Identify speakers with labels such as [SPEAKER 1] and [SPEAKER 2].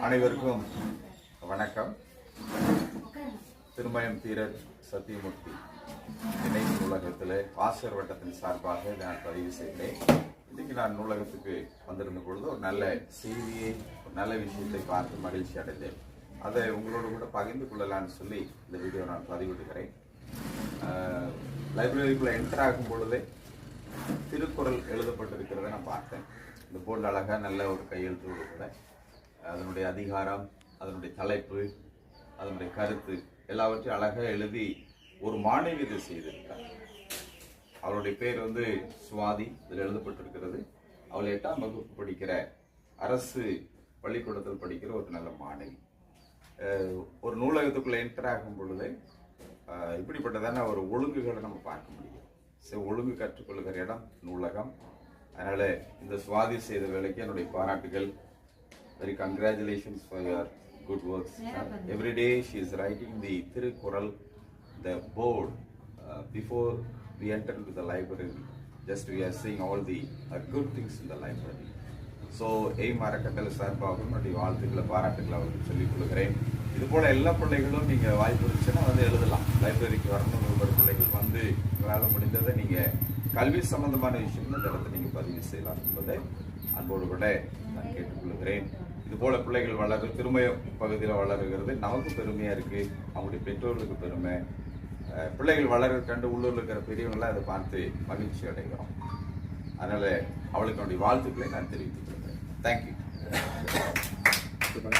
[SPEAKER 1] அனைவருக்கும் வணக்கம். திருமயம் தீரர் சத்தியமூர்த்தி இணை நூலகத்தில் ஆசிரியர் வட்டத்தின் சார்பாக நான் பதிவு செய்தேன். இன்னைக்கு நான் நூலகத்துக்கு வந்திருந்த பொழுது ஒரு நல்ல செய்தியை, ஒரு நல்ல விஷயத்தை பார்த்து மகிழ்ச்சி அடைந்தேன். அதை உங்களோடு கூட பகிர்ந்து கொள்ளலான்னு சொல்லி இந்த வீடியோ நான் பதிவிடுகிறேன். லைப்ரரிக்குள்ள என்டர் ஆகும் பொழுதே திருக்குறள் எழுதப்பட்டிருக்கிறத நான் பார்த்தேன். இந்த போர்டு அழகாக நல்ல ஒரு கையெழுத்தோடு கூட அதனுடைய அதிகாரம், அதனுடைய தலைப்பு, அதனுடைய கருத்து எல்லாவற்றையும் அழகாக எழுதி ஒரு மாணவி இதை செய்திருக்கிறார். அவருடைய பேர் சுவாதி. இதில் எழுதப்பட்டிருக்கிறது. அவள் 8ஆம் வகுப்பு படிக்கிற அரசு பள்ளிக்கூடத்தில் படிக்கிற ஒரு நல்ல மாணவி. ஒரு நூலகத்துக்குள்ள என்டர் ஆகும் பொழுது இப்படிப்பட்டதான ஒரு ஒழுங்குகளை நம்ம பார்க்க முடியும். ஒழுங்கு கற்றுக்கொள்ளுகிற இடம் நூலகம். அதனால இந்த சுவாதி செய்த வேலைக்கு என்னுடைய பாராட்டுகள். Very congratulations for your good works. Every day she is writing the Tirukkural, the board before we enter into the library. Just we are seeing all the good things in the library. So aim அறக்கட்டளை சார்பாகவும் என்னுடைய வாழ்த்துக்களை பாராட்டுகளை அவருக்கு சொல்லிக் கொள்கிறேன். இது போல எல்லா பிள்ளைகளும் நீங்க வாய்ப்பு இருந்துச்சுன்னா எழுதலாம். லைப்ரரிக்கு வரணும் ஒவ்வொரு பிள்ளைகள் வேலை முடிந்ததை நீங்க கல்வி சம்பந்தமான விஷயங்கள் இந்த இடத்துல நீங்க பதிவு செய்யலாம் என்பதை அன்போடு கூட நான் கேட்டுக்கொள்கிறேன். இது போல பிள்ளைகள் வளர்ந்து திருமயம் பகுதியில் வளருகிறது நமக்கு பெருமையா இருக்கு, அவங்களுடைய பெற்றோர்களுக்கு பெருமை. பிள்ளைகள் வளர கண்டு உள்ளூர்ல இருக்கிற பெரியவங்களாம் அதை பார்த்து மகிழ்ச்சி அடைகிறோம். அதனால அவளுக்கு என்னுடைய வாழ்த்துக்களை நான் தெரிவித்துக் கொள்கிறேன். தேங்க்யூ.